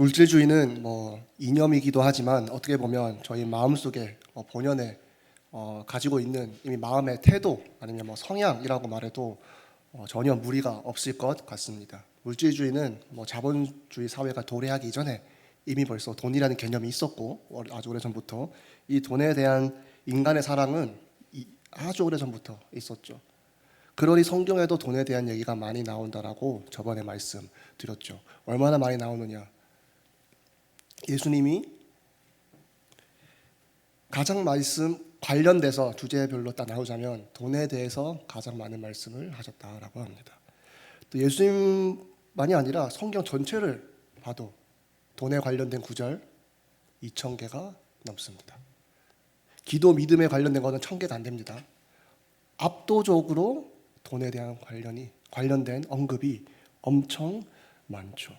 물질주의는 이념이기도 하지만 어떻게 보면 저희 마음속에 본연에 가지고 있는 이미 마음의 태도 아니면 성향이라고 말해도 전혀 무리가 없을 것 같습니다. 물질주의는 자본주의 사회가 도래하기 이전에 이미 벌써 돈이라는 개념이 있었고 아주 오래전부터 이 돈에 대한 인간의 사랑은 아주 오래전부터 있었죠. 그러니 성경에도 돈에 대한 얘기가 많이 나온다라고 저번에 말씀드렸죠. 얼마나 많이 나오느냐. 예수님이 가장 말씀 관련돼서 주제별로 딱 나오자면 돈에 대해서 가장 많은 말씀을 하셨다라고 합니다. 또 예수님만이 아니라 성경 전체를 봐도 돈에 관련된 구절 2,000개가 넘습니다. 기도 믿음에 관련된 것은 1,000개가 안 됩니다. 압도적으로 돈에 대한 관련된 언급이 엄청 많죠.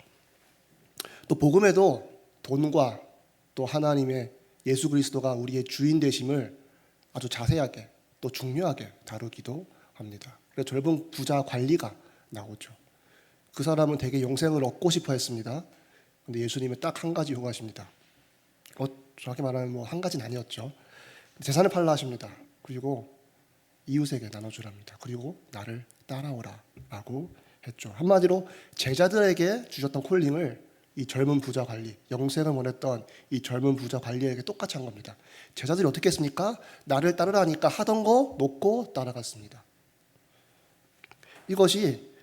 또 복음에도 돈과 또 하나님의 예수 그리스도가 우리의 주인 되심을 아주 자세하게 또 중요하게 다루기도 합니다. 그래서 젊은 부자 관리가 나오죠. 그 사람은 되게 영생을 얻고 싶어 했습니다. 근데 예수님은 딱 한 가지 요구하십니다. 정확히 말하면 한 가지는 아니었죠. 재산을 팔라 하십니다. 그리고 이웃에게 나눠주랍니다. 그리고 나를 따라오라 라고 했죠. 한마디로 제자들에게 주셨던 콜링을 이 젊은 부자 관리, 영생을 원했던 이 젊은 부자 관리에게 똑같이 한 겁니다. 제자들이 어떻게 했습니까? 나를 따르라니까 하던 거 놓고 따라갔습니다. 이것이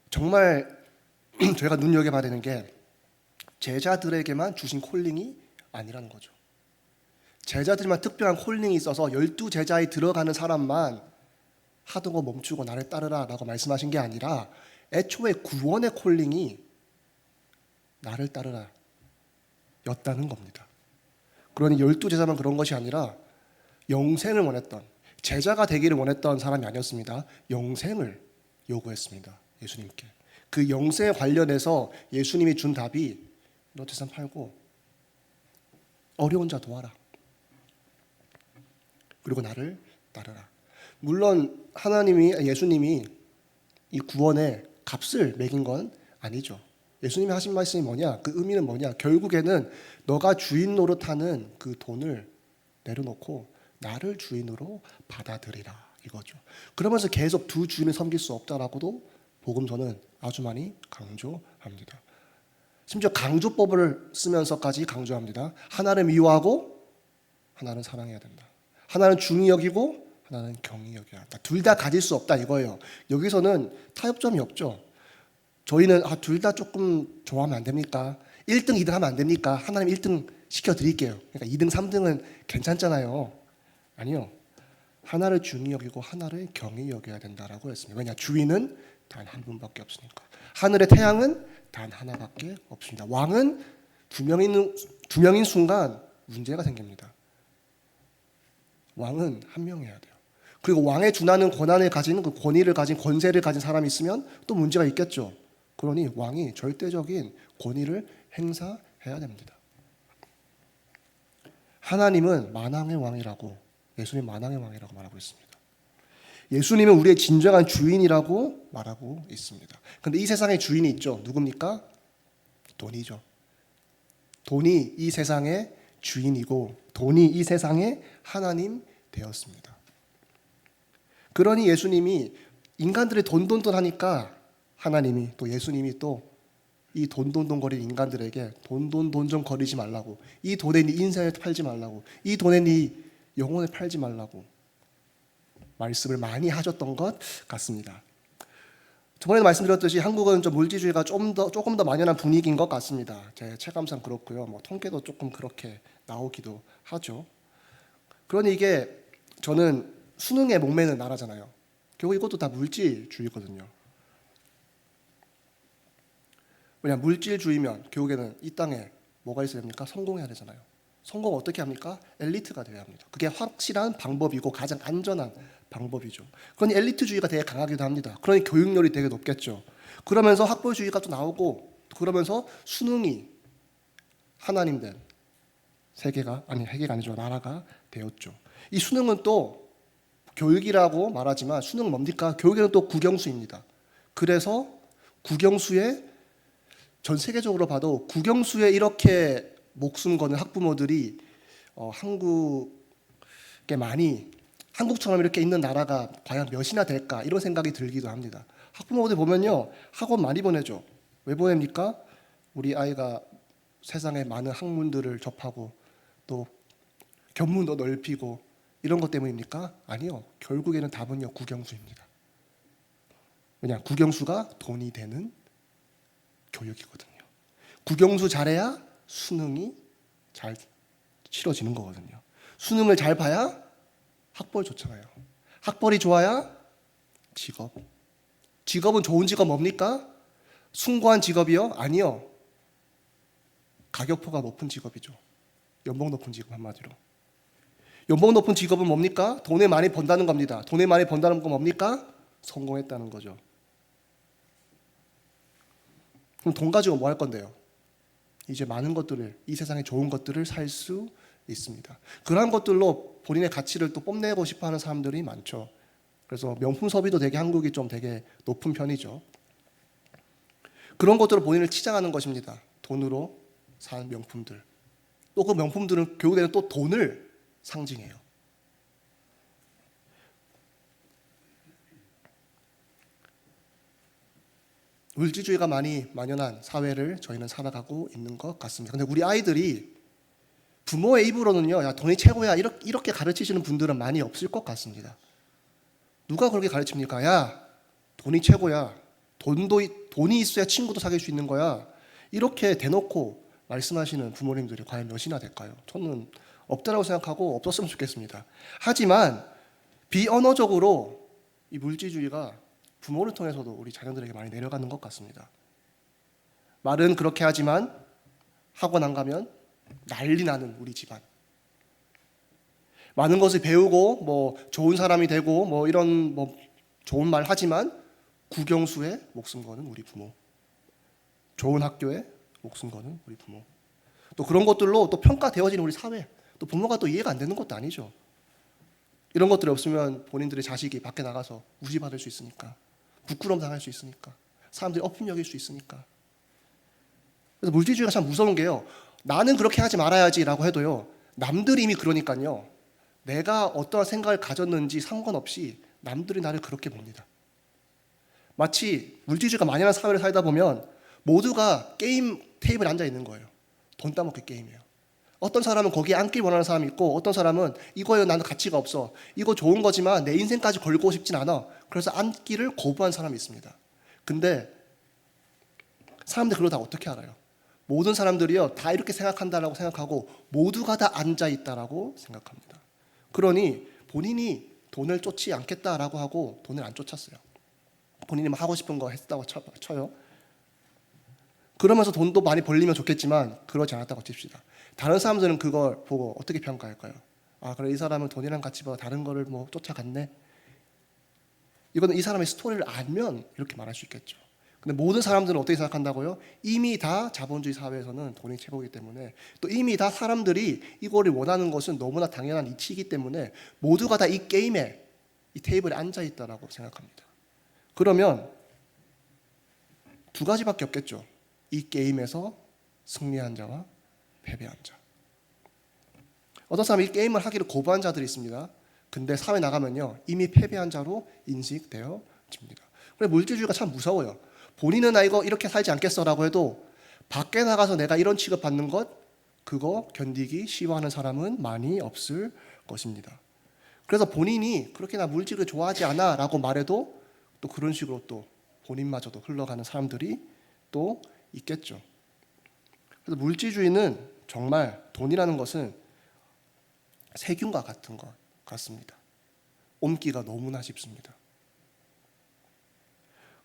정말 저희가 눈여겨봐야 되는 게 제자들에게만 주신 콜링이 아니라는 거죠. 제자들만 특별한 콜링이 있어서 12제자에 들어가는 사람만 하던 거 멈추고 나를 따르라 라고 말씀하신 게 아니라 애초에 구원의 콜링이 나를 따르라 였다는 겁니다. 그러니 12제자만 그런 것이 아니라 영생을 원했던, 제자가 되기를 원했던 사람이 아니었습니다. 영생을 요구했습니다. 예수님께. 그 영생에 관련해서 예수님이 준 답이 너 재산 팔고 어려운 자 도와라. 그리고 나를 따르라. 물론 예수님이 이 구원에 값을 매긴 건 아니죠. 예수님이 하신 말씀이 뭐냐? 그 의미는 뭐냐? 결국에는 너가 주인 노릇하는 그 돈을 내려놓고 나를 주인으로 받아들이라 이거죠. 그러면서 계속 두 주인을 섬길 수 없다라고도 복음서는 아주 많이 강조합니다. 심지어 강조법을 쓰면서까지 강조합니다. 하나를 미워하고 하나는 사랑해야 된다. 하나는 중히 여기고 하나는 경히 여겨야 한다. 둘 다 가질 수 없다 이거예요. 여기서는 타협점이 없죠. 저희는 둘 다 조금 좋아하면 안 됩니까? 1등, 2등 하면 안 됩니까? 하나님 1등 시켜드릴게요. 그러니까 2등, 3등은 괜찮잖아요. 아니요. 하나를 중히 여기고 하나를 경히 여겨야 된다라고 했습니다. 왜냐? 주인은 단 한 분밖에 없으니까. 하늘의 태양은 단 하나밖에 없습니다. 왕은 두 명인 순간 문제가 생깁니다. 왕은 한 명이어야 돼요. 그리고 왕에 준하는 권한을 가진 그 권위를 가진 권세를 가진 사람이 있으면 또 문제가 있겠죠. 그러니 왕이 절대적인 권위를 행사해야 됩니다. 하나님은 만왕의 왕이라고, 예수님 만왕의 왕이라고 말하고 있습니다. 예수님은 우리의 진정한 주인이라고 말하고 있습니다. 그런데 이 세상에 주인이 있죠. 누굽니까? 돈이죠. 돈이 이 세상의 주인이고 돈이 이 세상의 하나님 되었습니다. 그러니 예수님이 인간들의 돈돈돈하니까 하나님이 또 예수님이 또 이 돈돈돈거리는 인간들에게 돈돈 좀 거리지 말라고, 이 돈에 네 인생을 팔지 말라고, 이 돈에 네 영혼을 팔지 말라고 말씀을 많이 하셨던 것 같습니다. 저번에도 말씀드렸듯이 한국은 좀 물질주의가 조금 더 만연한 분위기인 것 같습니다. 제 체감상 그렇고요. 통계도 조금 그렇게 나오기도 하죠. 그러니 이게 저는 수능에 목매는 나라잖아요. 결국 이것도 다 물질주의거든요. 왜냐, 물질주의면 결국에는 이 땅에 뭐가 있어야 됩니까? 성공해야 되잖아요. 성공 어떻게 합니까? 엘리트가 되어야 합니다. 그게 확실한 방법이고 가장 안전한 방법이죠. 그러니 엘리트주의가 되게 강하기도 합니다. 그러니 교육열이 되게 높겠죠. 그러면서 학벌주의가 또 나오고, 그러면서 수능이 하나님 된 세계가 아니죠. 나라가 되었죠. 이 수능은 또 교육이라고 말하지만 수능은 뭡니까? 교육에는 또 국영수입니다. 그래서 국영수에 전 세계적으로 봐도 국영수에 이렇게 목숨 거는 학부모들이 한국에 많이, 한국처럼 이렇게 있는 나라가 과연 몇이나 될까 이런 생각이 들기도 합니다. 학부모들 보면요, 학원 많이 보내죠. 왜 보냅니까? 우리 아이가 세상에 많은 학문들을 접하고 또 견문도 넓히고 이런 것 때문입니까? 아니요. 결국에는 답은요, 국영수입니다. 왜냐? 국영수가 돈이 되는 교육이거든요. 국영수 잘해야 수능이 잘 치러지는 거거든요. 수능을 잘 봐야 학벌 좋잖아요. 학벌이 좋아야 직업. 직업은 좋은 직업 뭡니까? 숭고한 직업이요? 아니요. 가격표가 높은 직업이죠. 연봉 높은 직업 한마디로. 연봉 높은 직업은 뭡니까? 돈을 많이 번다는 겁니다. 돈을 많이 번다는 건 뭡니까? 성공했다는 거죠. 그럼 돈 가지고 뭐 할 건데요? 이제 많은 것들을, 이 세상에 좋은 것들을 살 수 있습니다. 그러한 것들로 본인의 가치를 또 뽐내고 싶어 하는 사람들이 많죠. 그래서 명품 소비도 되게 한국이 좀 되게 높은 편이죠. 그런 것들로 본인을 치장하는 것입니다. 돈으로 산 명품들. 또 그 명품들은 결국에는 또 돈을 상징해요. 물질주의가 많이 만연한 사회를 저희는 살아가고 있는 것 같습니다. 근데 우리 아이들이 부모의 입으로는요, 야, 돈이 최고야, 이렇게 가르치시는 분들은 많이 없을 것 같습니다. 누가 그렇게 가르칩니까? 야, 돈이 최고야. 돈이 있어야 친구도 사귈 수 있는 거야. 이렇게 대놓고 말씀하시는 부모님들이 과연 몇이나 될까요? 저는 없다라고 생각하고 없었으면 좋겠습니다. 하지만 비언어적으로 이 물질주의가 부모를 통해서도 우리 자녀들에게 많이 내려가는 것 같습니다. 말은 그렇게 하지만 학원 안 가면 난리 나는 우리 집안. 많은 것을 배우고 뭐 좋은 사람이 되고 뭐 이런 뭐 좋은 말 하지만 국영수에 목숨 거는 우리 부모. 좋은 학교에 목숨 거는 우리 부모. 또 그런 것들로 또 평가되어지는 우리 사회. 또 부모가 또 이해가 안 되는 것도 아니죠. 이런 것들이 없으면 본인들의 자식이 밖에 나가서 무시받을 수 있으니까, 부끄러움 당할 수 있으니까, 사람들이 어품 여길 수 있으니까. 그래서 물질주의가 참 무서운 게요, 나는 그렇게 하지 말아야지라고 해도요, 남들이 이미 그러니까요, 내가 어떠한 생각을 가졌는지 상관없이 남들이 나를 그렇게 봅니다. 마치 물질주의가 만연한 사회를 살다 보면 모두가 게임 테이블에 앉아 있는 거예요. 돈 따먹기 게임이에요. 어떤 사람은 거기에 앉길 원하는 사람이 있고, 어떤 사람은 이거에 나는 가치가 없어, 이거 좋은 거지만 내 인생까지 걸고 싶진 않아, 그래서 앉기를 거부한 사람이 있습니다. 근데 사람들이 그걸 다 어떻게 알아요? 모든 사람들이요, 다 이렇게 생각한다라고 생각하고 모두가 다 앉아 있다라고 생각합니다. 그러니 본인이 돈을 쫓지 않겠다라고 하고 돈을 안 쫓았어요. 본인이 하고 싶은 거 했다고 쳐요. 그러면서 돈도 많이 벌리면 좋겠지만 그러지 않았다고 칩시다. 다른 사람들은 그걸 보고 어떻게 평가할까요? 아, 그래, 이 사람은 돈이랑 같이보다 다른 거를 뭐 쫓아갔네. 이거는 이 사람의 스토리를 알면 이렇게 말할 수 있겠죠. 근데 모든 사람들은 어떻게 생각한다고요? 이미 다 자본주의 사회에서는 돈이 최고이기 때문에, 또 이미 다 사람들이 이거를 원하는 것은 너무나 당연한 이치이기 때문에 모두가 다 이 게임에, 이 테이블에 앉아 있다라고 생각합니다. 그러면 두 가지밖에 없겠죠. 이 게임에서 승리한 자와 패배한 자. 어떤 사람이 이 게임을 하기를 거부한 자들이 있습니다. 근데 사회 나가면요, 이미 패배한 자로 인식되어집니다. 그래서 물질주의가 참 무서워요. 본인은 나 이거 이렇게 살지 않겠어라고 해도 밖에 나가서 내가 이런 취급받는 것, 그거 견디기 쉬워하는 사람은 많이 없을 것입니다. 그래서 본인이 그렇게 나 물질을 좋아하지 않아 라고 말해도 또 그런 식으로 또 본인마저도 흘러가는 사람들이 또 있겠죠. 그래서 물질주의는 정말 돈이라는 것은 세균과 같은 것 같습니다. 옮기가 너무나 쉽습니다.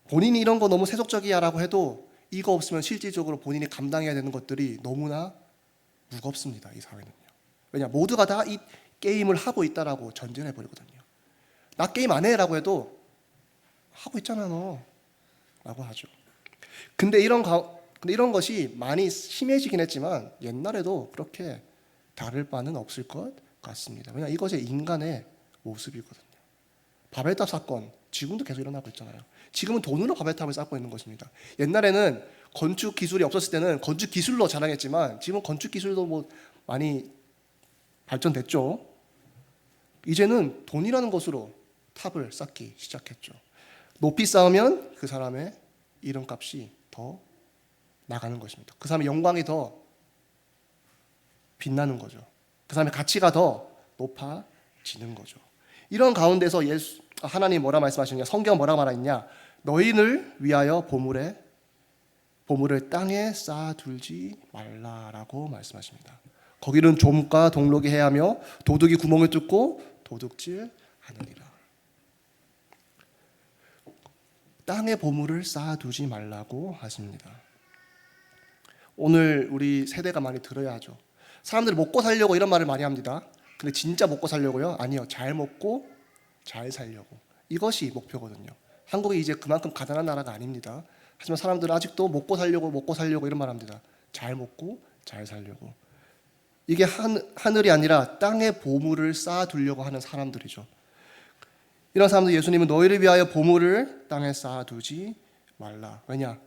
본인이 이런 거 너무 세속적이야 라고 해도 이거 없으면 실질적으로 본인이 감당해야 되는 것들이 너무나 무겁습니다. 이 사회는요. 왜냐, 모두가 다 이 게임을 하고 있다라고 전제를 해버리거든요. 나 게임 안 해라고 해도 하고 있잖아 너 라고 하죠. 근데 이런 것이 많이 심해지긴 했지만 옛날에도 그렇게 다를 바는 없을 것 같습니다. 왜냐, 이것이 인간의 모습이거든요. 바벨탑 사건 지금도 계속 일어나고 있잖아요. 지금은 돈으로 바벨탑을 쌓고 있는 것입니다. 옛날에는 건축 기술이 없었을 때는 건축 기술로 자랑했지만 지금 건축 기술도 뭐 많이 발전됐죠. 이제는 돈이라는 것으로 탑을 쌓기 시작했죠. 높이 쌓으면 그 사람의 이름값이 더 나가는 것입니다. 그 사람의 영광이 더 빛나는 거죠. 그 사람의 가치가 더 높아지는 거죠. 이런 가운데서 하나님 뭐라 말씀하시느냐? 성경 뭐라 말하느냐? 너희를 위하여 보물을 땅에 쌓아둘지 말라라고 말씀하십니다. 거기는 좀과 동록이 해하며 도둑이 구멍을 뚫고 도둑질하느니라. 땅에 보물을 쌓아두지 말라고 하십니다. 오늘 우리 세대가 많이 들어야 하죠. 사람들이 먹고 살려고 이런 말을 많이 합니다. 근데 진짜 먹고 살려고요? 아니요. 잘 먹고 잘 살려고. 이것이 목표거든요. 한국이 이제 그만큼 가난한 나라가 아닙니다. 하지만 사람들은 아직도 먹고 살려고 이런 말 합니다. 잘 먹고 잘 살려고. 이게 하늘이 아니라 땅에 보물을 쌓아두려고 하는 사람들이죠. 이런 사람들 예수님은 너희를 위하여 보물을 땅에 쌓아두지 말라. 왜냐?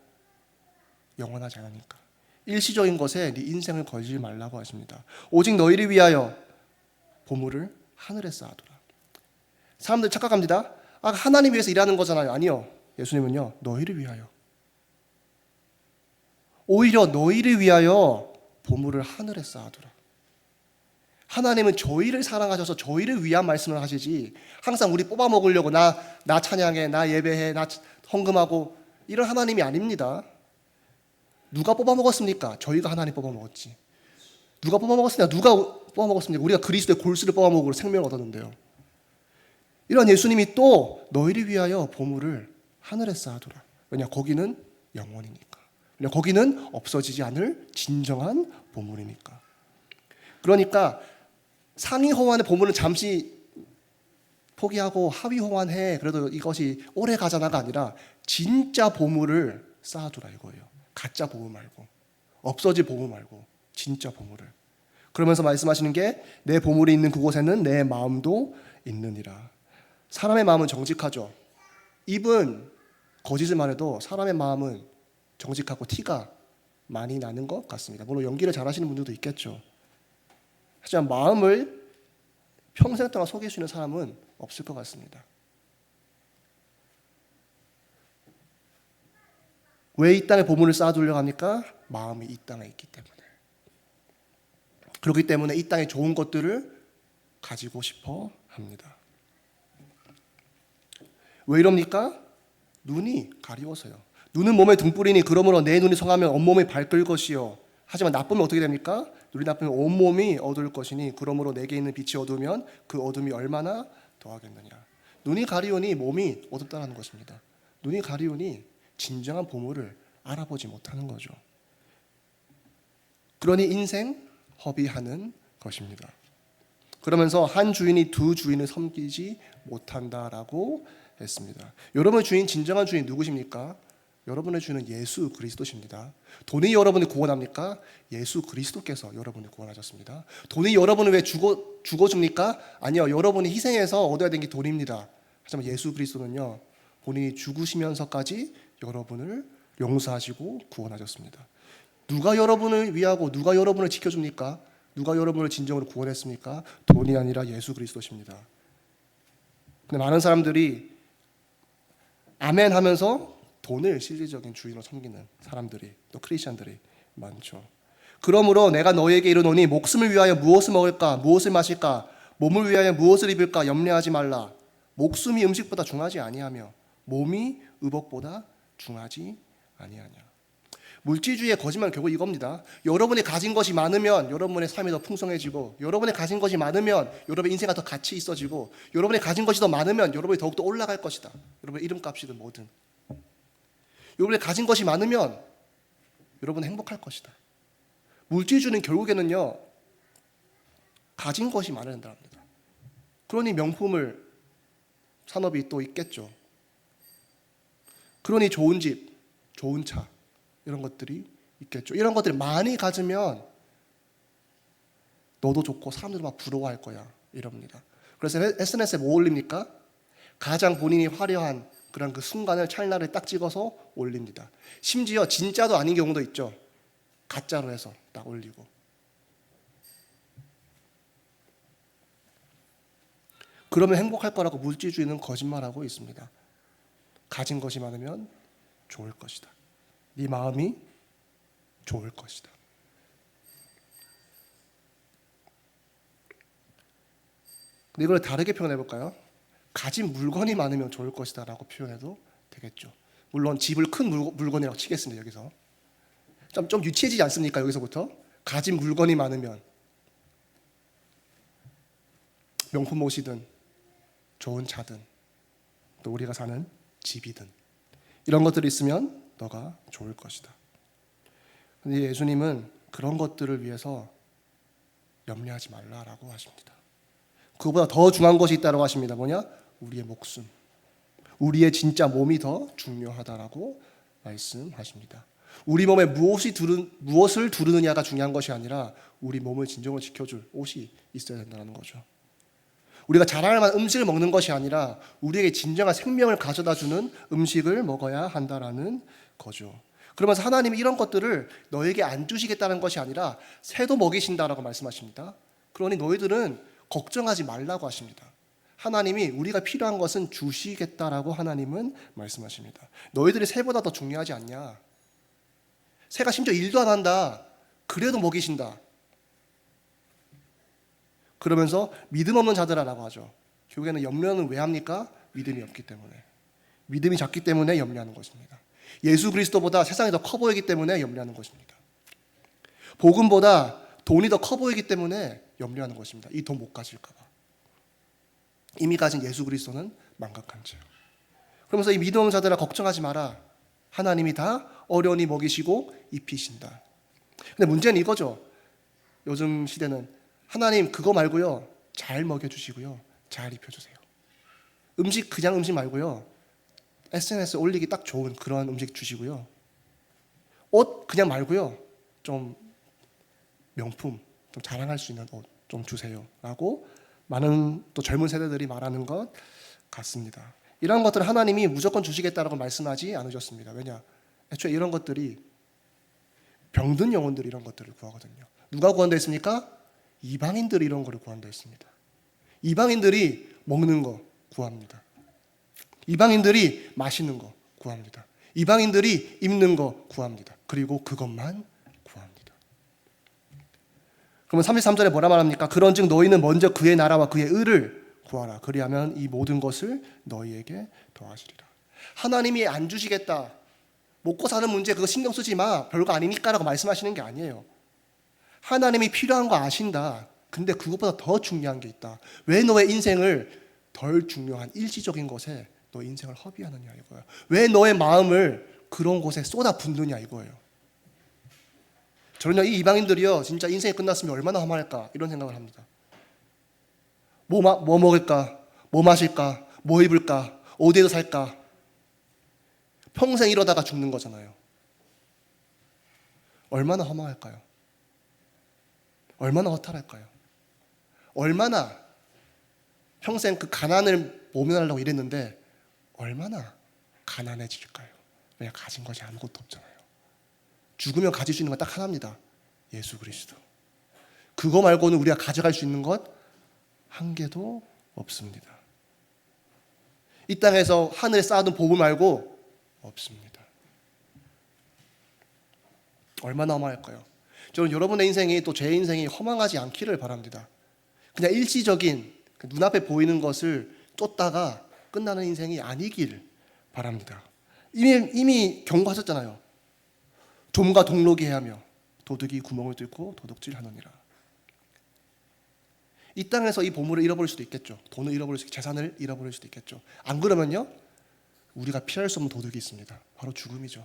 영원하지 않으니까. 일시적인 것에 네 인생을 걸지 말라고 하십니다. 오직 너희를 위하여 보물을 하늘에 쌓아두라. 사람들 착각합니다. 하나님 위해서 일하는 거잖아요. 아니요. 예수님은요, 너희를 위하여. 오히려 너희를 위하여 보물을 하늘에 쌓아두라. 하나님은 저희를 사랑하셔서 저희를 위한 말씀을 하시지 항상 우리 뽑아 먹으려고 나 찬양해, 나 예배해, 나 헌금하고 이런 하나님이 아닙니다. 누가 뽑아 먹었습니까? 저희가 하나님 뽑아 먹었지. 누가 뽑아 먹었습니까? 누가 뽑아 먹었습니까? 우리가 그리스도의 골수를 뽑아 먹으로 생명을 얻었는데요. 이런 예수님이 또 너희를 위하여 보물을 하늘에 쌓아두라. 왜냐? 거기는 영원이니까. 왜냐? 거기는 없어지지 않을 진정한 보물이니까. 그러니까 상위 호환의 보물은 잠시 포기하고 하위 호환해. 그래도 이것이 오래 가잖아가 아니라 진짜 보물을 쌓아두라 이거예요. 가짜 보물 말고, 없어질 보물 말고 진짜 보물을. 그러면서 말씀하시는 게 내 보물이 있는 그곳에는 내 마음도 있느니라. 사람의 마음은 정직하죠. 입은 거짓을 말해도 사람의 마음은 정직하고 티가 많이 나는 것 같습니다. 물론 연기를 잘하시는 분들도 있겠죠. 하지만 마음을 평생 동안 속일 수 있는 사람은 없을 것 같습니다. 왜 이 땅에 보물을 쌓아두려고 합니까? 마음이 이 땅에 있기 때문에. 그렇기 때문에 이 땅의 좋은 것들을 가지고 싶어 합니다. 왜 이럽니까? 눈이 가리워서요. 눈은 몸의 등불이니 그러므로 내 눈이 성하면 온몸이 밝을 것이요. 하지만 나쁘면 어떻게 됩니까? 눈이 나쁘면 온몸이 어두울 것이니 그러므로 내게 있는 빛이 어두우면 그 어둠이 얼마나 더하겠느냐. 눈이 가리우니 몸이 어둡다는 것입니다. 눈이 가리우니 진정한 보물을 알아보지 못하는 거죠. 그러니 인생 허비하는 것입니다. 그러면서 한 주인이 두 주인을 섬기지 못한다라고 했습니다. 여러분의 주인, 진정한 주인 누구십니까? 여러분의 주인은 예수 그리스도십니다. 돈이 여러분을 구원합니까? 예수 그리스도께서 여러분을 구원하셨습니다. 돈이 여러분을 왜 죽어줍니까? 아니요. 여러분이 희생해서 얻어야 되는 게 돈입니다. 하지만 예수 그리스도는요, 본인이 죽으시면서까지 여러분을 용서하시고 구원하셨습니다. 누가 여러분을 위하고 누가 여러분을 지켜줍니까? 누가 여러분을 진정으로 구원했습니까? 돈이 아니라 예수 그리스도십니다. 근데 많은 사람들이 아멘 하면서 돈을 실질적인 주인으로 섬기는 사람들이, 또 크리스천들이 많죠. 그러므로 내가 너희에게 이르노니 목숨을 위하여 무엇을 먹을까 무엇을 마실까 몸을 위하여 무엇을 입을까 염려하지 말라. 목숨이 음식보다 중하지 아니하며 몸이 의복보다 중하지 아니하냐. 물질주의의 거짓말은 결국 이겁니다. 여러분이 가진 것이 많으면 여러분의 삶이 더 풍성해지고, 여러분이 가진 것이 많으면 여러분의 인생이 더 가치 있어지고, 여러분이 가진 것이 더 많으면 여러분이 더욱더 올라갈 것이다. 여러분의 이름값이든 뭐든. 여러분이 가진 것이 많으면 여러분은 행복할 것이다. 물질주의는 결국에는요, 가진 것이 많아야 된다는 겁니다. 그러니 명품을 산업이 또 있겠죠. 그러니 좋은 집, 좋은 차 이런 것들이 있겠죠. 이런 것들을 많이 가지면 너도 좋고 사람들도 막 부러워할 거야 이럽니다. 그래서 SNS에 뭐 올립니까? 가장 본인이 화려한 그런 그 순간을 찰나를 딱 찍어서 올립니다. 심지어 진짜도 아닌 경우도 있죠. 가짜로 해서 딱 올리고. 그러면 행복할 거라고 물질주의는 거짓말하고 있습니다. 가진 것이 많으면 좋을 것이다. 네 마음이 좋을 것이다. 근데 이걸 다르게 표현해 볼까요? 가진 물건이 많으면 좋을 것이다 라고 표현해도 되겠죠. 물론 집을 큰 물건이라고 치겠습니다. 여기서 좀 유치해지지 않습니까? 여기서부터 가진 물건이 많으면 명품 옷이든 좋은 차든 또 우리가 사는 집이든 이런 것들이 있으면 너가 좋을 것이다. 근데 예수님은 그런 것들을 위해서 염려하지 말라라고 하십니다. 그거보다 더 중요한 것이 있다고 하십니다. 뭐냐? 우리의 목숨, 우리의 진짜 몸이 더 중요하다라고 말씀하십니다. 우리 몸에 무엇을 두르느냐가 중요한 것이 아니라 우리 몸을 진정으로 지켜줄 옷이 있어야 된다는 거죠. 우리가 자랑할 만한 음식을 먹는 것이 아니라 우리에게 진정한 생명을 가져다주는 음식을 먹어야 한다라는 거죠. 그러면서 하나님이 이런 것들을 너에게 안 주시겠다는 것이 아니라 새도 먹이신다라고 말씀하십니다. 그러니 너희들은 걱정하지 말라고 하십니다. 하나님이 우리가 필요한 것은 주시겠다라고 하나님은 말씀하십니다. 너희들이 새보다 더 중요하지 않냐? 새가 심지어 일도 안 한다. 그래도 먹이신다. 그러면서 믿음 없는 자들아라고 하죠. 결국에는 염려는 왜 합니까? 믿음이 없기 때문에. 믿음이 작기 때문에 염려하는 것입니다. 예수 그리스도보다 세상이 더 커 보이기 때문에 염려하는 것입니다. 복음보다 돈이 더 커 보이기 때문에 염려하는 것입니다. 이 돈 못 가질까 봐. 이미 가진 예수 그리스도는 망각한 채요. 그러면서 이 믿음 없는 자들아 걱정하지 마라. 하나님이 다 어련히 먹이시고 입히신다. 근데 문제는 이거죠. 요즘 시대는 하나님 그거 말고요. 잘 먹여주시고요. 잘 입혀주세요. 음식 그냥 음식 말고요. SNS에 올리기 딱 좋은 그런 음식 주시고요. 옷 그냥 말고요. 좀 명품, 좀 자랑할 수 있는 옷 좀 주세요. 라고 많은 또 젊은 세대들이 말하는 것 같습니다. 이런 것들을 하나님이 무조건 주시겠다라고 말씀하지 않으셨습니다. 왜냐? 애초에 이런 것들이 병든 영혼들이 이런 것들을 구하거든요. 누가 구한다 했습니까? 이방인들이 이런 거를 구한다 했습니다. 이방인들이 먹는 거 구합니다. 이방인들이 마시는 거 구합니다. 이방인들이 입는 거 구합니다. 그리고 그것만 구합니다. 그러면 33절에 뭐라 말합니까? 그런즉 너희는 먼저 그의 나라와 그의 의를 구하라. 그리하면 이 모든 것을 너희에게 더하시리라. 하나님이 안 주시겠다. 먹고 사는 문제 그거 신경 쓰지 마. 별거 아니니까라고 말씀하시는 게 아니에요. 하나님이 필요한 거 아신다. 근데 그것보다 더 중요한 게 있다. 왜 너의 인생을 덜 중요한 일시적인 것에 너 인생을 허비하느냐 이거예요. 왜 너의 마음을 그런 곳에 쏟아 붓느냐 이거예요. 저는요 이 이방인들이요 진짜 인생이 끝났으면 얼마나 험할까 이런 생각을 합니다. 뭐 먹을까? 뭐 마실까? 뭐 입을까? 어디에서 살까? 평생 이러다가 죽는 거잖아요. 얼마나 허망할까요? 얼마나 허탈할까요? 얼마나 평생 그 가난을 모면하려고 일했는데 얼마나 가난해질까요? 왜냐 가진 것이 아무것도 없잖아요. 죽으면 가질 수 있는 건 딱 하나입니다. 예수 그리스도. 그거 말고는 우리가 가져갈 수 있는 것 한 개도 없습니다. 이 땅에서 하늘에 쌓아둔 보물 말고 없습니다. 얼마나 허망할까요? 저는 여러분의 인생이 또 제 인생이 허망하지 않기를 바랍니다. 그냥 일시적인 눈앞에 보이는 것을 쫓다가 끝나는 인생이 아니길 바랍니다. 이미 경고하셨잖아요. 좀과 동록이 해하며 도둑이 구멍을 뚫고 도둑질하느니라. 이 땅에서 이 보물을 잃어버릴 수도 있겠죠. 돈을 잃어버릴 수 있고 재산을 잃어버릴 수도 있겠죠. 안 그러면요 우리가 피할 수 없는 도둑이 있습니다. 바로 죽음이죠.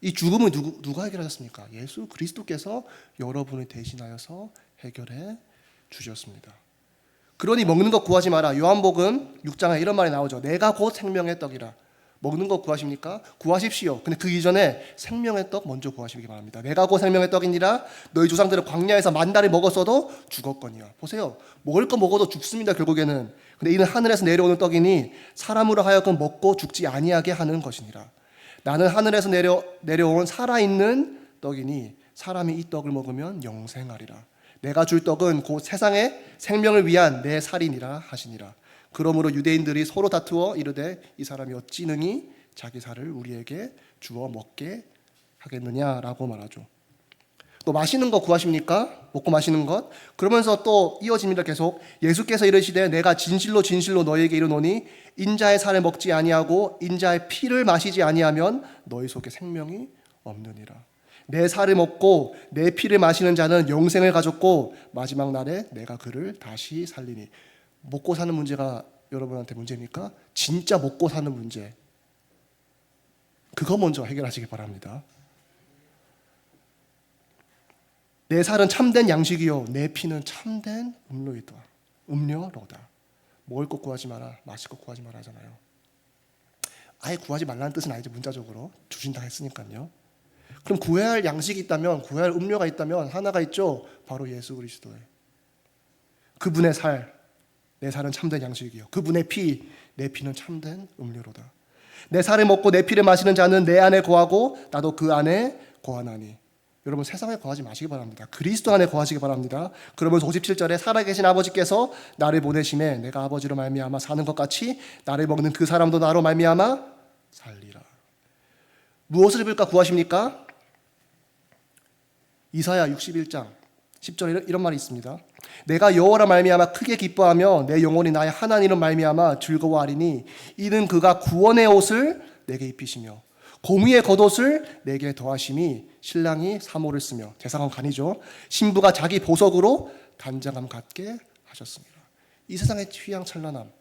이 죽음을 누가 해결하셨습니까? 예수 그리스도께서 여러분을 대신하여서 해결해 주셨습니다. 그러니 먹는 것 구하지 마라. 요한복음 6장에 이런 말이 나오죠. 내가 곧 생명의 떡이라. 먹는 거 구하십니까? 구하십시오. 근데 그 이전에 생명의 떡 먼저 구하시기 바랍니다. 내가 곧 생명의 떡이니라. 너희 조상들은 광야에서 만나를 먹었어도 죽었거니와. 보세요. 먹을 거 먹어도 죽습니다, 결국에는. 근데 이는 하늘에서 내려오는 떡이니 사람으로 하여금 먹고 죽지 아니하게 하는 것이니라. 나는 하늘에서 내려온 살아있는 떡이니 사람이 이 떡을 먹으면 영생하리라. 내가 줄 떡은 곧 세상의 생명을 위한 내 살이니라 하시니라. 그러므로 유대인들이 서로 다투어 이르되 이 사람이 어찌 능히 자기 살을 우리에게 주어 먹게 하겠느냐라고 말하죠. 또 마시는 거 구하십니까? 먹고 마시는 것. 그러면서 또 이어집니다. 계속 예수께서 이르시되 내가 진실로 진실로 너희에게 이르노니 인자의 살을 먹지 아니하고 인자의 피를 마시지 아니하면 너희 속에 생명이 없느니라. 내 살을 먹고 내 피를 마시는 자는 영생을 가졌고 마지막 날에 내가 그를 다시 살리니. 먹고 사는 문제가 여러분한테 문제입니까? 진짜 먹고 사는 문제, 그거 먼저 해결하시기 바랍니다. 내 살은 참된 양식이요 내 피는 참된 음료로다. 먹을 것 구하지 마라, 마실 것 구하지 마라 하잖아요. 아예 구하지 말라는 뜻은 아니죠. 문자적으로 주신다 했으니까요. 그럼 구해야 할 양식이 있다면, 구해야 할 음료가 있다면 하나가 있죠. 바로 예수 그리스도의 그분의 살, 내 살은 참된 양식이요 그분의 피, 내 피는 참된 음료로다. 내 살을 먹고 내 피를 마시는 자는 내 안에 거하고 나도 그 안에 거하나니. 여러분 세상에 거하지 마시기 바랍니다. 그리스도 안에 거하시기 바랍니다. 그러면서 57절에 살아계신 아버지께서 나를 보내심에 내가 아버지로 말미암아 사는 것 같이 나를 먹는 그 사람도 나로 말미암아 살리라. 무엇을 입을까 구하십니까? 이사야 61장 10절에 이런 말이 있습니다. 내가 여호와라 말미암아 크게 기뻐하며 내 영혼이 나의 하나님을 말미암아 즐거워하리니 이는 그가 구원의 옷을 내게 입히시며 공의의 겉옷을 내게 더하심이 신랑이 사모를 쓰며 대상은 간이죠. 신부가 자기 보석으로 단장함 갖게 하셨습니다. 이 세상의 휘황찬란함,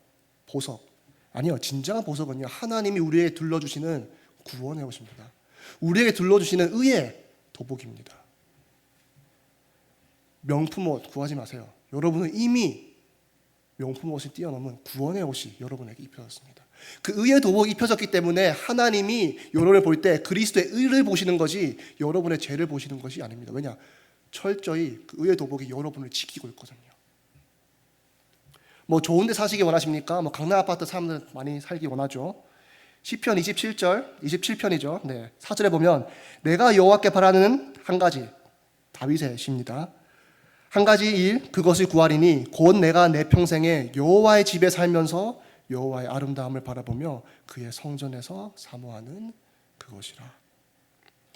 보석 아니요, 진정한 보석은요 하나님이 우리에게 둘러주시는 구원의 옷입니다. 우리에게 둘러주시는 의의 도복입니다. 명품 옷 구하지 마세요. 여러분은 이미 명품 옷을 뛰어넘은 구원의 옷이 여러분에게 입혀졌습니다. 그 의의 도복이 입혀졌기 때문에 하나님이 여러분을 볼 때 그리스도의 의를 보시는 것이 여러분의 죄를 보시는 것이 아닙니다. 왜냐? 철저히 그 의의 도복이 여러분을 지키고 있거든요. 뭐 좋은 데 사시기 원하십니까? 뭐 강남 아파트 사람들 많이 살기 원하죠. 시편 27편이죠. 네, 4절에 보면 내가 여호와께 바라는 한 가지, 다윗의 시입니다. 한 가지 일, 그것을 구하리니 곧 내가 내 평생에 여호와의 집에 살면서 여호와의 아름다움을 바라보며 그의 성전에서 사모하는 그것이라.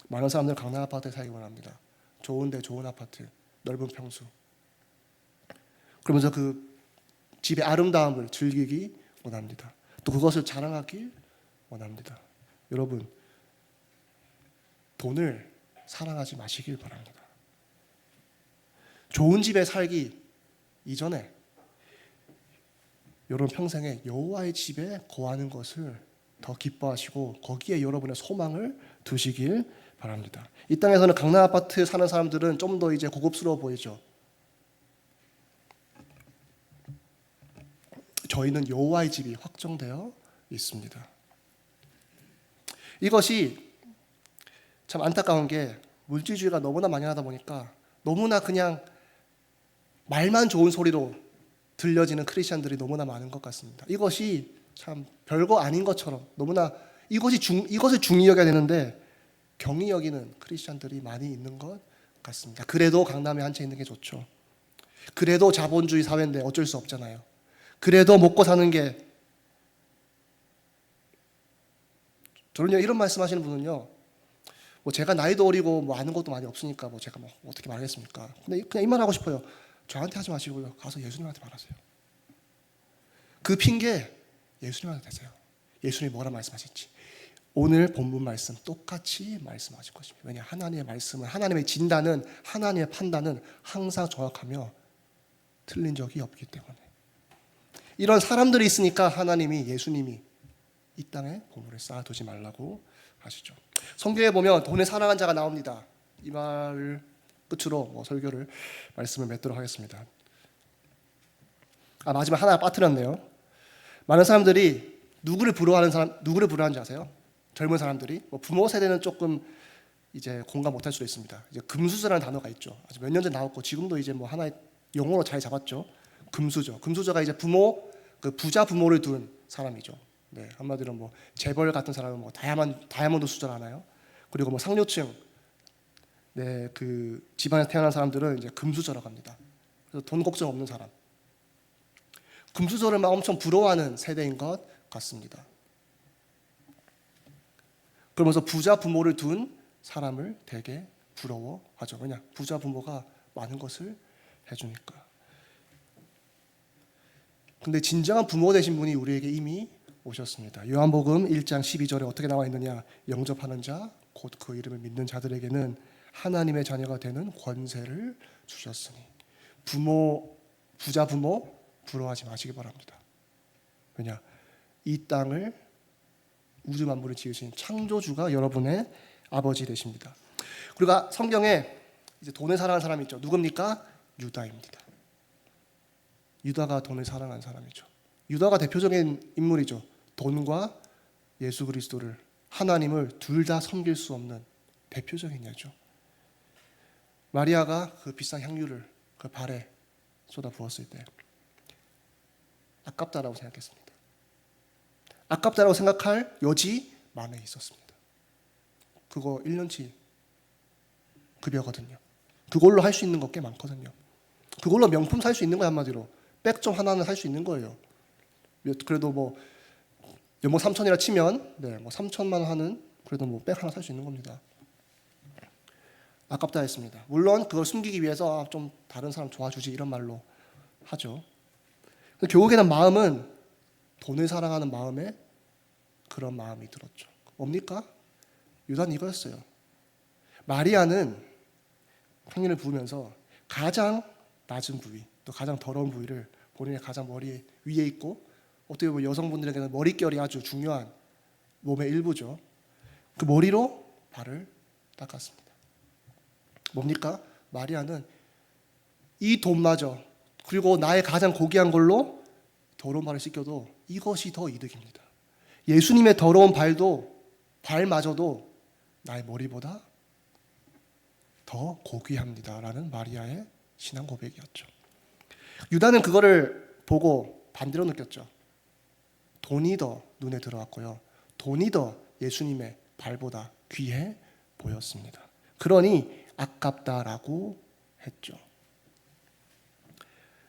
많은 사람들은 강남 아파트에 살기 원합니다. 좋은데 좋은 아파트, 넓은 평수. 그러면서 그 집의 아름다움을 즐기기 원합니다. 또 그것을 자랑하길 원합니다. 여러분, 돈을 사랑하지 마시길 바랍니다. 좋은 집에 살기 이전에 여러분 평생에 여호와의 집에 거하는 것을 더 기뻐하시고 거기에 여러분의 소망을 두시길 바랍니다. 이 땅에서는 강남 아파트 사는 사람들은 좀 더 이제 고급스러워 보이죠. 저희는 여호와의 집이 확정되어 있습니다. 이것이 참 안타까운 게 물질주의가 너무나 만연하다 보니까 너무나 그냥 말만 좋은 소리로 들려지는 크리스천들이 너무나 많은 것 같습니다. 이것이 참 별거 아닌 것처럼 너무나 이것을 중히 여겨야 되는데 경히 여기는 크리스천들이 많이 있는 것 같습니다. 그래도 강남에 한 채 있는 게 좋죠. 그래도 자본주의 사회인데 어쩔 수 없잖아요. 그래도 먹고 사는 게, 저는요 이런 말씀하시는 분은요 뭐 제가 나이도 어리고 뭐 아는 것도 많이 없으니까 뭐 제가 뭐 어떻게 말하겠습니까? 근데 그냥 이 말 하고 싶어요. 저한테 하지 마시고요. 가서 예수님한테 말하세요. 그 핑계 예수님한테 대세요. 예수님이 뭐라 말씀하실지 오늘 본문 말씀 똑같이 말씀하실 것입니다. 왜냐? 하나님의 말씀은, 하나님의 진단은, 하나님의 판단은 항상 정확하며 틀린 적이 없기 때문에. 이런 사람들이 있으니까 하나님이, 예수님이 이 땅에 보물을 쌓아두지 말라고 하시죠. 성경에 보면 돈을 사랑한 자가 나옵니다. 이 말을 끝으로 설교를 말씀을 맺도록 하겠습니다. 마지막 하나 빠뜨렸네요. 많은 사람들이 누구를 부러워하는 사람, 누구를 부러워하는지 아세요? 젊은 사람들이 뭐 부모 세대는 조금 이제 공감 못할 수도 있습니다. 이제 금수저라는 단어가 있죠. 아주 몇 년 전에 나왔고 지금도 이제 뭐 하나의 용어로 자리 잡았죠. 금수저. 금수저가 이제 부모, 그 부자 부모를 둔 사람이죠. 네, 한마디로 뭐 재벌 같은 사람은 뭐 다이아몬드 수저를 하나요? 그리고 뭐 상류층, 네, 그 집안에서 태어난 사람들은 이제 금수저라고 합니다. 그래서 돈 걱정 없는 사람. 금수저를 막 엄청 부러워하는 세대인 것 같습니다. 그러면서 부자 부모를 둔 사람을 되게 부러워하죠. 왜냐? 부자 부모가 많은 것을 해주니까. 근데 진정한 부모 되신 분이 우리에게 이미 오셨습니다. 요한복음 1장 12절에 어떻게 나와 있느냐? 영접하는 자, 곧 그 이름을 믿는 자들에게는 하나님의 자녀가 되는 권세를 주셨으니. 부자 부모 부러워하지 마시기 바랍니다. 왜냐? 이 땅을 우주 만물을 지으신 창조주가 여러분의 아버지 되십니다. 그리고 성경에 이제 돈을 사랑하는 사람이 있죠. 누굽니까? 유다입니다. 유다가 돈을 사랑한 사람이죠. 유다가 대표적인 인물이죠. 돈과 예수 그리스도를, 하나님을 둘 다 섬길 수 없는 대표적인 예죠. 마리아가 그 비싼 향유를 그 발에 쏟아 부었을 때 아깝다라고 생각했습니다. 아깝다라고 생각할 여지 만에 있었습니다. 그거 1년치 급여거든요. 그걸로 할 수 있는 거 꽤 많거든요. 그걸로 명품 살 수 있는 거야, 한마디로. 백 좀 하나는 살 수 있는 거예요. 그래도 뭐 연봉 3천이라 치면 뭐 3천만 원 하는 그래도 뭐 백 하나 살 수 있는 겁니다. 아깝다 했습니다. 물론 그걸 숨기기 위해서 좀 다른 사람 도와주지 이런 말로 하죠. 결국에는 마음은 돈을 사랑하는 마음에 그런 마음이 들었죠. 뭡니까? 유다는 이거였어요. 마리아는 향유를 부으면서 가장 낮은 부위, 또 가장 더러운 부위를 본인의 가장 머리 위에 있고, 어떻게 보면 여성분들에게는 머릿결이 아주 중요한 몸의 일부죠. 그 머리로 발을 닦았습니다. 뭡니까? 마리아는 이 돈마저, 그리고 나의 가장 고귀한 걸로 더러운 발을 씻겨도 이것이 더 이득입니다. 예수님의 더러운 발마저도 나의 머리보다 더 고귀합니다라는 마리아의 신앙 고백이었죠. 유다는 그거를 보고 반대로 느꼈죠. 돈이 더 눈에 들어왔고요. 돈이 더 예수님의 발보다 귀해 보였습니다. 그러니 아깝다라고 했죠.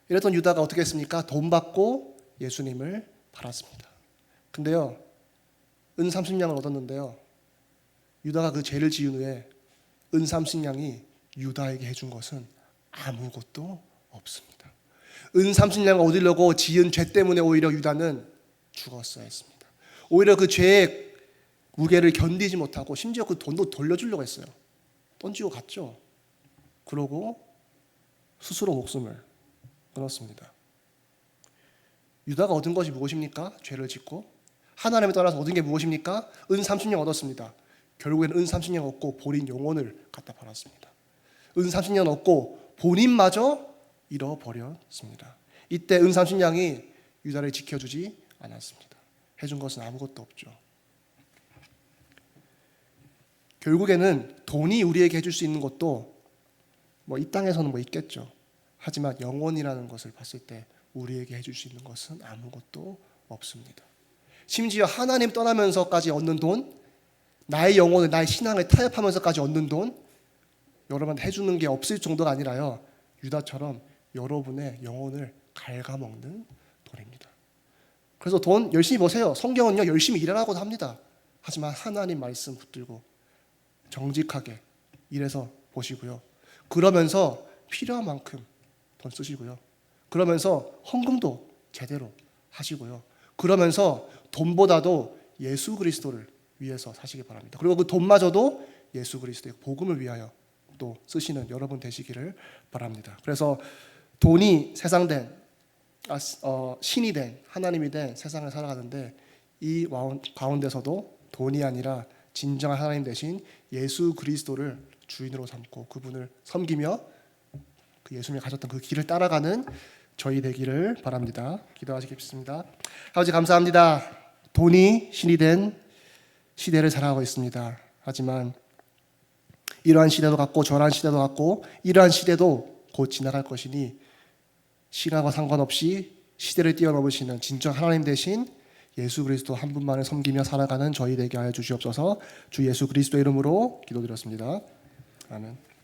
이랬던 유다가 어떻게 했습니까? 돈 받고 예수님을 팔았습니다. 근데요, 은 30냥을 얻었는데요, 유다가 그 죄를 지은 후에 은 30냥이 유다에게 해준 것은 아무것도 없습니다. 은 30냥을 얻으려고 지은 죄 때문에 오히려 유다는 죽었어야 했습니다. 오히려 그 죄의 무게를 견디지 못하고 심지어 그 돈도 돌려주려고 했어요. 던지고 갔죠. 그러고 스스로 목숨을 끊었습니다. 유다가 얻은 것이 무엇입니까? 죄를 짓고 하나님에 따라서 얻은 게 무엇입니까? 은 30냥 얻었습니다. 결국에는 은 30냥 얻고 본인 영혼을 갖다 팔았습니다. 은 30냥 얻고 본인마저 잃어버렸습니다. 이때 은 30냥이 유다를 지켜주지 않았습니다. 해준 것은 아무것도 없죠. 결국에는 돈이 우리에게 해줄 수 있는 것도 뭐 이 땅에서는 뭐 있겠죠. 하지만 영원이라는 것을 봤을 때 우리에게 해줄 수 있는 것은 아무것도 없습니다. 심지어 하나님 떠나면서까지 얻는 돈, 나의 영혼을, 나의 신앙을 타협하면서까지 얻는 돈, 여러분한테 해주는 게 없을 정도가 아니라요, 유다처럼 여러분의 영혼을 갉아먹는 돈입니다. 그래서 돈 열심히 버세요. 성경은요, 열심히 일하라고도 합니다. 하지만 하나님 말씀 붙들고 정직하게 일해서 보시고요. 그러면서 필요한 만큼 돈 쓰시고요. 그러면서 헌금도 제대로 하시고요. 그러면서 돈보다도 예수 그리스도를 위해서 사시기 바랍니다. 그리고 그 돈마저도 예수 그리스도의 복음을 위하여 또 쓰시는 여러분 되시기를 바랍니다. 그래서 돈이 세상된 신이 된 하나님이 된 세상을 살아가는데 이 가운데서도 돈이 아니라 진정한 하나님 되신 예수 그리스도를 주인으로 삼고 그분을 섬기며 그 예수님이 가셨던 그 길을 따라가는 저희 되기를 바랍니다. 기도하시겠습니다. 아버지 감사합니다. 돈이 신이 된 시대를 살아가고 있습니다. 하지만 이러한 시대도 같고 저러한 시대도 같고 이러한 시대도 곧 지나갈 것이니 시간과 상관없이 시대를 뛰어넘으시는 진정 하나님 되신 예수 그리스도 한 분만을 섬기며 살아가는 저희 되게 하여 주시옵소서. 주 예수 그리스도 이름으로 기도드렸습니다. 아멘.